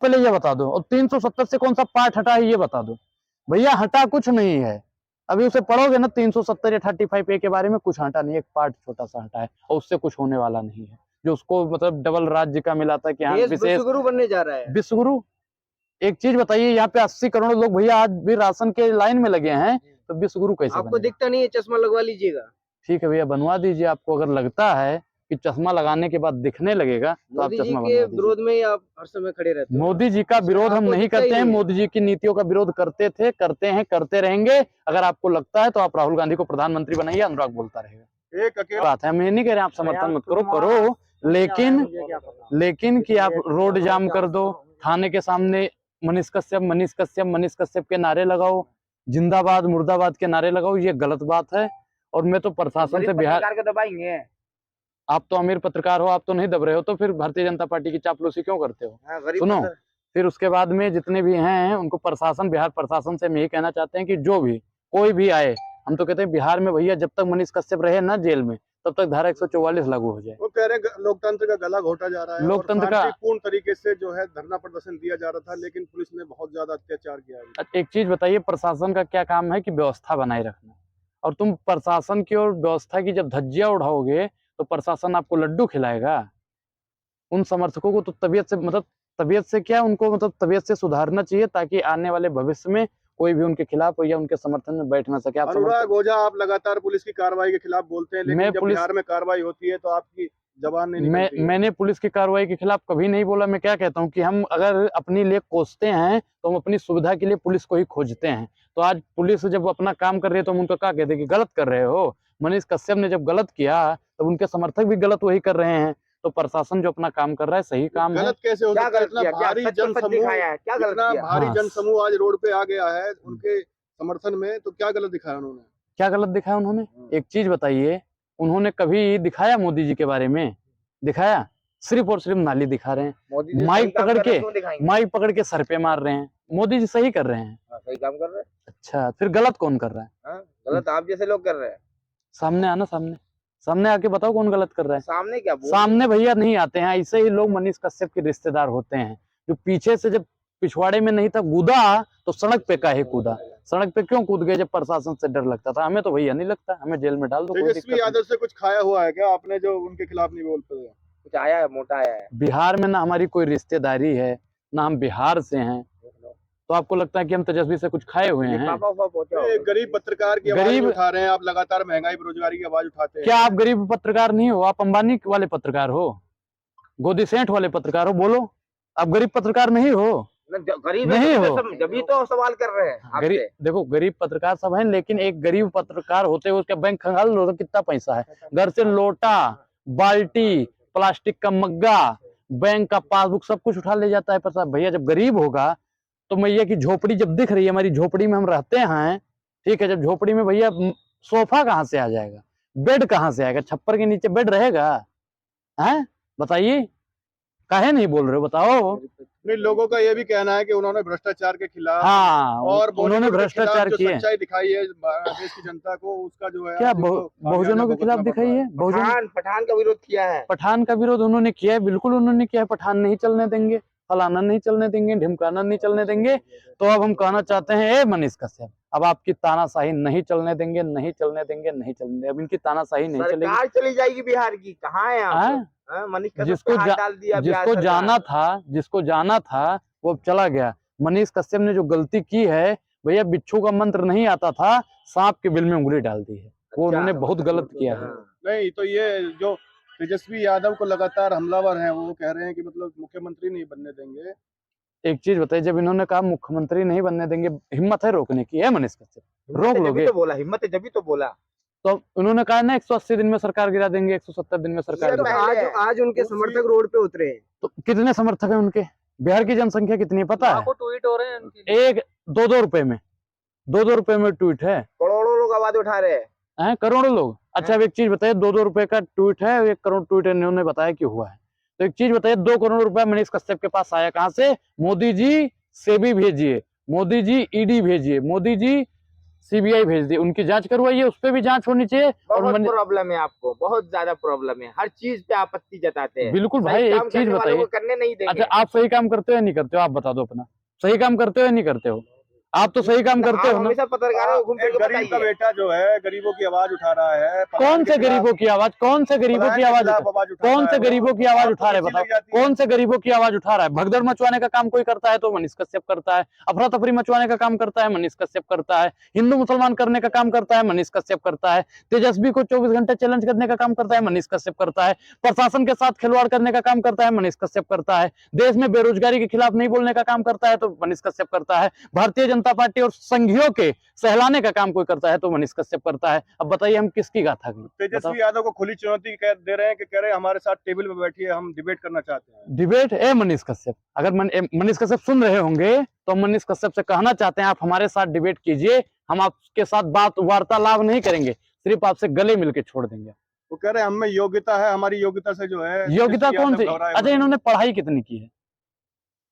पहले ये बता दो, और 370 से कौन सा पार्ट हटा है ये बता दो। भैया हटा कुछ नहीं है, अभी उसे पढ़ोगे ना 370 या 35A के बारे में, कुछ हटा नहीं, एक पार्ट छोटा सा हटा है और उससे कुछ होने वाला नहीं है। जो उसको मतलब डबल राज्य का मिला था कि हाँ विशेष विश्वगुरु बनने जा रहा है। विश्वगुरु। एक चीज बताइए, यहाँ पे 80 करोड़ लोग भैया आज भी राशन के लाइन में लगे हैं, तो विश्वगुरु कैसे आपको बनेगा? दिखता नहीं है, चश्मा लगवा लीजिएगा। ठीक है भैया, बनवा दीजिए। आपको अगर लगता है कि चश्मा लगाने के बाद दिखने लगेगा तो आप मोदी जी चश्मा के बनवा दीजिए। विरोध में आप हर समय खड़े रहते हो। मोदी जी का विरोध हम आपको नहीं दिखता ही करते हैं, नहीं है। मोदी जी की नीतियों का विरोध करते थे, करते हैं, करते रहेंगे। अगर आपको लगता है तो आप राहुल गांधी को प्रधानमंत्री बनाइए, अनुराग बोलता रहेगा। एक अकेला बात है, हम ये नहीं कह रहे आप समर्थन मत करो, करो, लेकिन कि आप रोड जाम कर दो, थाने के सामने मनीष कश्यप मनीष कश्यप मनीष कश्यप के नारे लगाओ, जिंदाबाद मुर्दाबाद के नारे लगाओ, ये गलत बात है। और मैं तो प्रशासन से बिहार को दबाएंगे। आप तो अमीर पत्रकार हो, आप तो नहीं दब रहे हो, तो फिर भारतीय जनता पार्टी की चापलूसी क्यों करते हो? सुनो, फिर उसके बाद में जितने भी हैं उनको प्रशासन, बिहार प्रशासन से हम यही कहना चाहते हैं कि जो भी कोई भी आए, हम तो कहते हैं बिहार में भैया जब तक मनीष कश्यप रहे ना जेल में, तब तक धारा 144 लागू हो जाए। वो कह रहे हैं लोकतंत्र का गला घोटा जा रहा है, लोकतंत्र का पूर्ण तरीके से जो है धरना प्रदर्शन दिया जा रहा था, लेकिन पुलिस ने बहुत ज्यादा अत्याचार किया। एक चीज बताइए, प्रशासन का क्या काम है कि व्यवस्था बनाए रखना, और तुम प्रशासन की और व्यवस्था की जब धज्जियां उड़ाओगे तो प्रशासन आपको लड्डू खिलाएगा? उन समर्थकों को तो तबीयत से मतलब तबीयत से क्या, उनको मतलब तबीयत से सुधारना चाहिए, ताकि आने वाले भविष्य में कोई भी उनके खिलाफ या उनके समर्थन में बैठ ना सके। आप अनुराग ओझा, आप लगातार पुलिस की कार्रवाई के खिलाफ बोलते हैं, लेकिन जब बिहार में कार्रवाई होती है तो आपकी जबान नहीं निकलती है। मैंने पुलिस की कार्रवाई के खिलाफ कभी नहीं बोला। मैं क्या कहता हूँ कि हम अगर अपनी लिए कोसते हैं तो हम अपनी सुविधा के लिए पुलिस को ही खोजते हैं। तो आज पुलिस जब अपना काम कर रही है तो हम उनको क्या कहते हैं कि गलत कर रहे हो? मनीष कश्यप ने जब गलत किया तब उनके समर्थक भी गलत वही कर रहे हैं। तो प्रशासन जो अपना काम कर रहा है सही काम है। गलत कैसे हो सकता है? इतना भारी जनसमूह आज रोड पे आ गया है उनके समर्थन में, तो क्या गलत दिखाया उन्होंने? क्या गलत दिखाया उन्होंने? एक चीज बताइए, उन्होंने कभी दिखाया मोदी जी के बारे में? दिखाया? सिर्फ और सिर्फ नाली दिखा रहे हैं, माइक पकड़ के सर पे मार रहे हैं। मोदी जी सही कर रहे हैं, सही काम कर रहे हैं। अच्छा, फिर गलत कौन कर रहा है? गलत आप जैसे लोग कर रहे हैं। सामने आना, सामने आके बताओ कौन गलत कर रहा है। सामने क्या सामने भैया नहीं आते हैं। ऐसे ही लोग मनीष कश्यप के रिश्तेदार होते हैं, जो पीछे से जब पिछवाड़े में नहीं था कूदा तो सड़क पे काहे कूदा? सड़क पे क्यों कूद गए जब प्रशासन से डर लगता था? हमें तो भैया नहीं लगता, हमें जेल में डाल दो। तेजस्वी यादव से कुछ खाया हुआ है क्या आपने जो उनके खिलाफ नहीं बोल पाए? कुछ आया है, मोटा आया है। बिहार में ना हमारी कोई रिश्तेदारी है, ना हम बिहार से हैं, तो आपको लगता है कि हम तेजस्वी से कुछ खाए हुए हैं? गरीब पत्रकार की आवाज उठा रहे हैं आप, लगातार महंगाई बेरोजगारी की आवाज उठाते हैं। क्या आप गरीब पत्रकार नहीं हो? आप अंबानी वाले पत्रकार हो, गोदी सेठ वाले पत्रकार हो? बोलो, आप गरीब पत्रकार नहीं हो? गरीब नहीं हो, जब तो सवाल कर रहे हैं। गरीब, देखो गरीब पत्रकार सब हैं, लेकिन एक गरीब पत्रकार होते हुए उसका बैंक खंगाल लो तो कितना पैसा है। घर से लोटा, बाल्टी, प्लास्टिक का मग्गा, बैंक का पासबुक, सब कुछ उठा ले जाता है पैसा। भैया जब गरीब होगा तो मैया की झोपड़ी जब दिख रही है, हमारी झोपड़ी में हम रहते हैं, ठीक है, जब झोपड़ी में भैया सोफा कहाँ से आ जाएगा, बेड कहाँ से आएगा? छप्पर के नीचे बेड रहेगा? हैं बताइए, काहे नहीं बोल रहे हो? बताओ। नहीं, लोगों का ये भी कहना है कि उन्होंने भ्रष्टाचार के खिलाफ, हाँ, और उन्होंने भ्रष्टाचार किए, सच्चाई दिखाई है देश की जनता को, उसका जो है क्या बहुजनों के खिलाफ दिखाई है? पठान का विरोध किया है। पठान का विरोध उन्होंने किया है, बिल्कुल उन्होंने किया है। पठान नहीं चलने देंगे, फलाना नहीं चलने देंगे, ढिमकाना नहीं चलने देंगे। तो अब हम कहना चाहते हैं, ए मनीष कश्यप, अब आपकी तानाशाही नहीं चलने देंगे, नहीं चलने देंगे, नहीं चलने देंगे। अब इनकी तानाशाही नहीं चलेगी। सरकार चली जाएगी बिहार की। कहाँ है आप? मनीष कश्यप जिसको जाना था वो चला गया। मनीष कश्यप ने जो गलती की है भैया, बिच्छू का मंत्र नहीं आता था, सांप के बिल में उंगली डाल दी है, वो उन्होंने बहुत गलत किया है। नहीं तो ये जो तेजस्वी यादव को लगातार हमलावर हैं, वो कह रहे हैं कि मतलब मुख्यमंत्री नहीं बनने देंगे। एक चीज बताइए, जब इन्होंने कहा मुख्यमंत्री नहीं बनने देंगे, हिम्मत है रोकने की? है मनीष कश्यप? रोक लोगे? तो बोला हिम्मत है, जब भी तो बोला। तो उन्होंने कहा ना 180 दिन में सरकार गिरा देंगे, 170 दिन में सरकार गिरा। आज उनके समर्थक रोड पे उतरे हैं। तो कितने समर्थक हैं उनके? बिहार की जनसंख्या कितनी है पता है? ट्वीट हो रहे हैं, एक 2-2 रुपए में, 2-2 रुपए में ट्वीट है। करोड़ों लोग आवाज उठा रहे हैं। करोड़ों लोग। अच्छा, अब एक चीज बताइए, 2-2 रुपए का ट्वीट है, 1 करोड़ ट्वीट इन्होंने बताया कि हुआ है। तो एक चीज बताइए, 2 करोड़ रुपया मनीष कश्यप के पास आया कहां से? मोदी जी सेबी भेजिए, मोदी जी ईडी भेजिए, मोदी जी सीबीआई भेज दी, उनकी जांच करवाइए, उस पर भी जांच होनी चाहिए। और बहुत प्रॉब्लम है आपको, बहुत ज्यादा प्रॉब्लम है, हर चीज पे आपत्ति जताते हैं। बिल्कुल भाई, सही एक काम चीज करने वालों बताइए। को करने नहीं देंगे। अच्छा, आप सही काम करते हो या नहीं करते हो? आप बता दो अपना, सही काम करते हो या नहीं करते हो? आप तो सही काम करते आप हो ना। हमेशा पत्रकारों को घूम फिर एक के गरीब का बताइए। बेटा जो है गरीबों की आवाज उठा रहा है, कौन से गरीबों की आवाज, कौन से गरीबों की आवाज कौन से गरीबों की आवाज उठा रहे, बताओ कौन से गरीबों की आवाज उठा रहा है? भगदड़ मचवाने का काम कोई करता है तो मनीष कश्यप करता है, अफरा तफरी मचवाने का काम करता है मनीष कश्यप करता है, हिंदू मुसलमान करने का काम करता है मनीष कश्यप करता है, तेजस्वी को 24 घंटे चैलेंज करने का काम करता है मनीष कश्यप करता है, प्रशासन के साथ खिलवाड़ करने का काम करता है मनीष कश्यप करता है, देश में बेरोजगारी के खिलाफ नहीं बोलने का काम करता है तो मनीष कश्यप करता है, भारतीय जनता पार्टी और संघियों के सहलाने का काम कोई करता है तो मनीष कश्यप करता है। अब बताइए हम किसकी गाथा करें? तेजस्वी यादव को खुली चुनौती दे रहे हैं कि कह रहे हैं हमारे साथ टेबल पे बैठिए, हम डिबेट करना चाहते हैं। डिबेट है मनीष कश्यप, अगर मनीष कश्यप सुन रहे होंगे तो मनीष कश्यप से कहना चाहते हैं आप हमारे साथ डिबेट कीजिए, हम आपके साथ बात वार्तालाप नहीं करेंगे, सिर्फ आपसे गले मिलके छोड़ देंगे। वो कह रहे हैं हमें योग्यता है, हमारी योग्यता से जो है योग्यता कौन सी? अच्छा, इन्होंने पढ़ाई कितनी की है?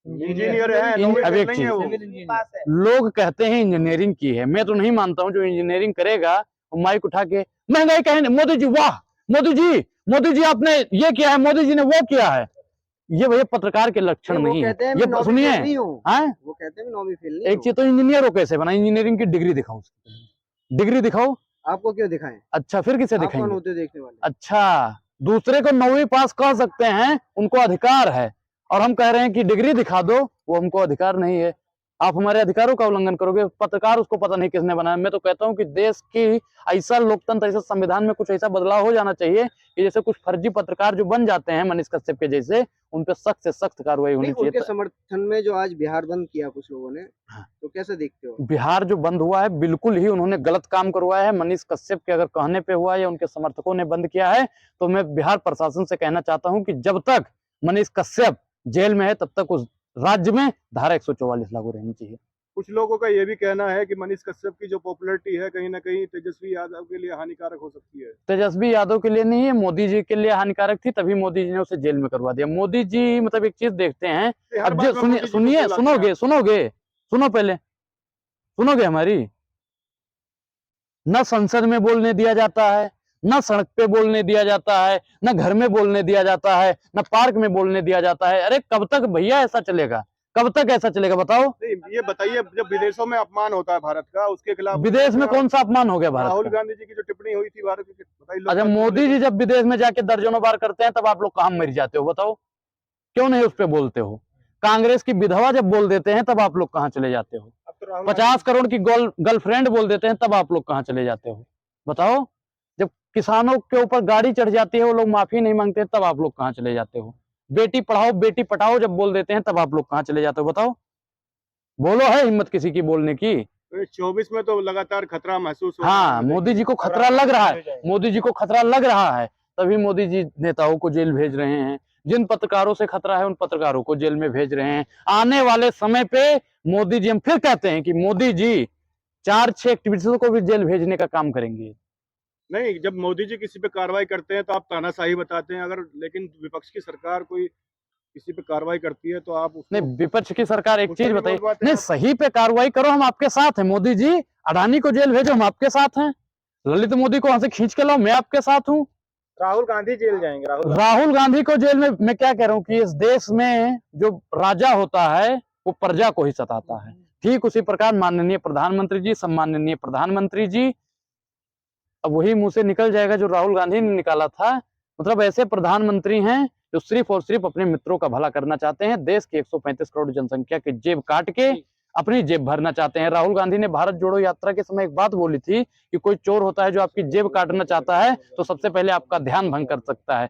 इंजीनियर है, अब एक नहीं है वो। लोग कहते हैं इंजीनियरिंग की है, मैं तो नहीं मानता हूं जो इंजीनियरिंग करेगा वो माइक उठा के महंगाई कहे मोदी जी वाह, मोदी जी आपने ये किया है, मोदी जी ने वो किया है, ये भैया पत्रकार के लक्षण नहीं है। ये सुनिए, वो कहते हैं नौवीं फेल नहीं एक चीज तो इंजीनियर हो कैसे बना, इंजीनियरिंग की डिग्री दिखाओ, डिग्री दिखाओ। आपको क्यों दिखाएं? अच्छा, फिर किसे आप कौन दिखाएंगे? होते देखने वाले? अच्छा, दूसरे को 9वीं पास कह सकते हैं, उनको अधिकार है, और हम कह रहे हैं कि डिग्री दिखा दो, वो हमको अधिकार नहीं है। आप हमारे अधिकारों का उल्लंघन करोगे। पत्रकार उसको पता नहीं किसने बनाया। मैं तो कहता हूं कि देश की ऐसा लोकतंत्र, ऐसा संविधान में कुछ ऐसा बदलाव हो जाना चाहिए कि जैसे कुछ फर्जी पत्रकार जो बन जाते हैं मनीष कश्यप के जैसे, उन पर सख्त से सख्त कार्रवाई होनी चाहिए। उनके समर्थन में जो आज बिहार बंद किया कुछ लोगों ने, हाँ। तो कैसे देखते हो? बिहार जो बंद हुआ है, बिल्कुल ही उन्होंने गलत काम करवाया है। मनीष कश्यप के अगर कहने पे हुआ या उनके समर्थकों ने बंद किया है, तो मैं बिहार प्रशासन से कहना चाहता हूं कि जब तक मनीष कश्यप जेल में है तब तक उस राज्य में धारा 144 लागू रहनी चाहिए। कुछ लोगों का ये भी कहना है कि मनीष कश्यप की जो पॉपुलैरिटी है कहीं ना कहीं तेजस्वी यादव के लिए हानिकारक हो सकती है। तेजस्वी यादव के लिए नहीं है, मोदी जी के लिए हानिकारक थी, तभी मोदी जी ने उसे जेल में करवा दिया। मोदी जी मतलब एक चीज देखते हैं, अब सुनो पहले, सुनोगे हमारी? न संसद में बोलने दिया जाता है, न सड़क पे बोलने दिया जाता है, न घर में बोलने दिया जाता है, न पार्क में बोलने दिया जाता है। अरे कब तक भैया ऐसा चलेगा, कब तक ऐसा चलेगा बताओ? नहीं, ये बताइए, जब विदेशों में अपमान होता है भारत का, उसके खिलाफ विदेश में कौन सा अपमान हो गया भारत राहुल का? गांधी जी की जो टिप्पणी हुई थी भारत की, बताइए। अच्छा, मोदी जी जब विदेश में जाके दर्जनों बार करते हैं तब आप लोग कहां मर जाते हो बताओ? क्यों नहीं उस पर बोलते हो? कांग्रेस की विधवा जब बोल देते हैं तब आप लोग कहां चले जाते हो? 50 करोड़ की गर्लफ्रेंड बोल देते हैं तब आप लोग कहां चले जाते हो बताओ? जब किसानों के ऊपर गाड़ी चढ़ जाती है, वो लोग माफी नहीं मांगते, तब आप लोग कहां चले जाते हो? बेटी पढ़ाओ बेटी पटाओ जब बोल देते हैं तब आप लोग कहां चले जाते हो बताओ? बोलो, है हिम्मत किसी की बोलने की? 24 में तो लगातार खतरा महसूस हो रहा हाँ, है। मोदी जी को खतरा लग रहा है, मोदी जी को खतरा लग रहा है, तभी मोदी जी नेताओं को जेल भेज रहे हैं। जिन पत्रकारों से खतरा है उन पत्रकारों को जेल में भेज रहे हैं। आने वाले समय पे मोदी जी, हम फिर कहते हैं कि मोदी जी 4-6 एक्टिविस्टों को भी जेल भेजने का काम करेंगे। नहीं, जब मोदी जी किसी पे कार्रवाई करते हैं तो आप तानाशाही बताते हैं, अगर लेकिन विपक्ष की सरकार कोई किसी पे कार्रवाई करती है तो आप नहीं, विपक्ष की सरकार एक चीज बताइए, बोल पाते नहीं हैं आप? सही पे कार्रवाई करो, हम आपके साथ हैं। मोदी जी अडानी को जेल भेजो, हम आपके साथ हैं। ललित मोदी को वहां से खींच के लाओ, मैं आपके साथ हूँ। राहुल गांधी जेल जाएंगे? राहुल गांधी को जेल में, मैं क्या कह रहा हूँ कि इस देश में जो राजा होता है वो प्रजा को ही सताता है। ठीक उसी प्रकार माननीय प्रधानमंत्री जी, सम्माननीय प्रधानमंत्री जी, अब वही मुंह से निकल जाएगा जो राहुल गांधी ने निकाला था। मतलब ऐसे प्रधानमंत्री हैं जो सिर्फ और सिर्फ अपने मित्रों का भला करना चाहते हैं, देश की 135 करोड़ जनसंख्या की जेब काट के अपनी जेब भरना चाहते हैं। राहुल गांधी ने भारत जोड़ो यात्रा के समय एक बात बोली थी कि कोई चोर होता है जो आपकी जेब काटना चाहता है तो सबसे पहले आपका ध्यान भंग करता है।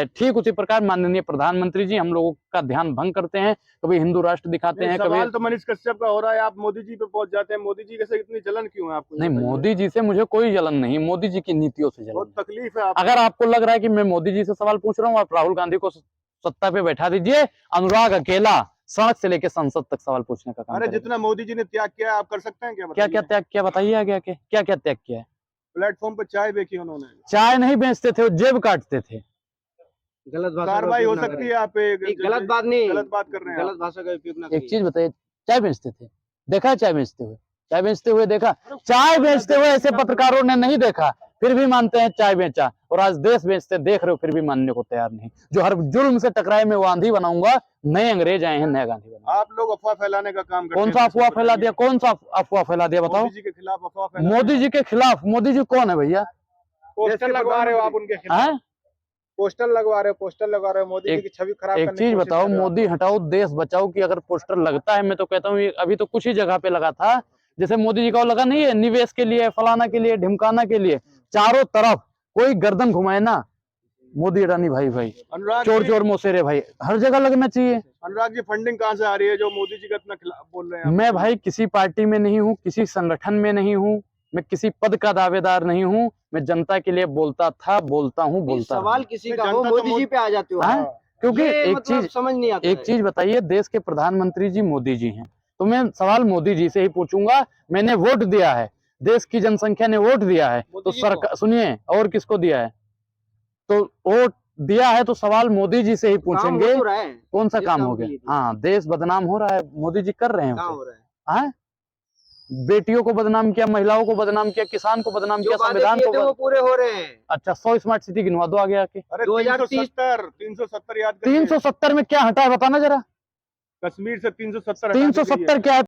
ठीक उसी प्रकार माननीय प्रधानमंत्री जी हम लोगों का ध्यान भंग करते हैं, कभी हिंदू राष्ट्र दिखाते हैं, सवाल कभी तो मनीष कश्यप का हो रहा है, आप मोदी जी पे पहुंच जाते हैं। मोदी जी कैसे, इतनी जलन क्यों है आपको? नहीं, मोदी जी से मुझे कोई जलन नहीं, मोदी जी की नीतियों से जलन। बहुत तकलीफ है आपको। अगर आपको लग रहा है कि मैं मोदी जी से सवाल पूछ रहा हूँ, आप राहुल गांधी को सत्ता पे बैठा दीजिए, अनुराग अकेला सड़क से लेकर संसद तक सवाल पूछने का काम अरे करेगा। जितना मोदी जी ने त्याग किया आप कर सकते हैं क्या? क्या क्या त्याग किया बताइए आगे आके, क्या क्या त्याग किया है? प्लेटफॉर्म पर चाय बेची उन्होंने। चाय नहीं बेचते थे, वो जेब काटते थे। गलत भाषा कार्रवाई हो सकती है आप पे। गलत बात नहीं, गलत बात कर रहे हैं। गलत भाषा का उपयोग ना एक चीज बताइए, चाय बेचते थे? देखा है चाय बेचते हुए? चाय बेचते हुए देखा? चाय बेचते हुए ऐसे पत्रकारों ने नहीं देखा, फिर भी मानते हैं चाय बेचा। और आज देश बेचते देख रहे हो, फिर भी मानने को तैयार नहीं। जो हर जुर्म से टकराए मैं वो आंधी बनाऊंगा, नए अंग्रेज आए हैं, नया गांधी बनाऊंगा। आप लोग अफवाह फैलाने का काम करते कौन हैं, सा अफवाह बताइए। फैला दिया? कौन सा अफवाह फैला दिया बताओ? मोदी जी के खिलाफ अफवाह फैला मोदी जी के खिलाफ? मोदी जी कौन है भैया? पोस्टर लगवा रहे हो आप उनके खिलाफ, हैं? पोस्टर लगवा रहे हो मोदी जी की छवि खराब एक करने की चीज कोशिश बताओ, कर रहे हो आप मोदी लोग। हटाओ देश बचाओ की अगर पोस्टर लगता है, मैं तो कहता हूँ ये अभी तो कुछ ही जगह पे लगा था, जैसे मोदी जी का वो लगा नहीं है, निवेश के लिए, फलाना के लिए, ढिमकाना के लिए, चारों तरफ कोई गर्दन घुमाए ना, मोदी अडानी भाई भाई, अनुराग चोर जी, चोर मोसेरे भाई, हर जगह लगना चाहिए। अनुराग जी, फंडिंग कहाँ से आ रही है जो मोदी जी का इतना खिलाफ बोल रहे हैं आप? मैं भाई किसी पार्टी में नहीं हूँ, किसी संगठन में नहीं हूँ, मैं किसी पद का दावेदार नहीं हूँ, मैं जनता के लिए बोलता था, बोलता हूँ, बोलता सवाल रहूंगा। किसी नहीं, का हो जनता तो मोदी जी पे आ जाते हो आप। हाँ? क्योंकि ये एक मतलब चीज समझ नहीं आता एक है। चीज बताइए, देश के प्रधानमंत्री जी मोदी जी हैं, तो मैं सवाल मोदी जी से ही पूछूंगा। मैंने वोट दिया है, देश की जनसंख्या ने वोट दिया है, तो मोदी जी को। सरकार सुनिए, और किसको दिया है? तो वोट दिया है तो सवाल मोदी जी से ही काम हो पूछेंगे। तो रहा है। कौन सा जिस काम काम हो के गया? लिए थी। हाँ, देश बदनाम हो रहा है, मोदी जी कर रहे हैं कहाँ उसे। हो रहा है? हाँ? बेटियों को बदनाम किया, महिलाओं को बदनाम किया, किसान को बदनाम जो किया, वादे संविधान किए को थे वो पूरे हो रहे हैं। अच्छा, 100 स्मार्ट सिटी गिनवा दो आगे आके। अरे 2030 370 याद करिए। 370 में क्या हटा है बताना जरा। कश्मीर से 370 हटा दी गई है। 370 क्या है?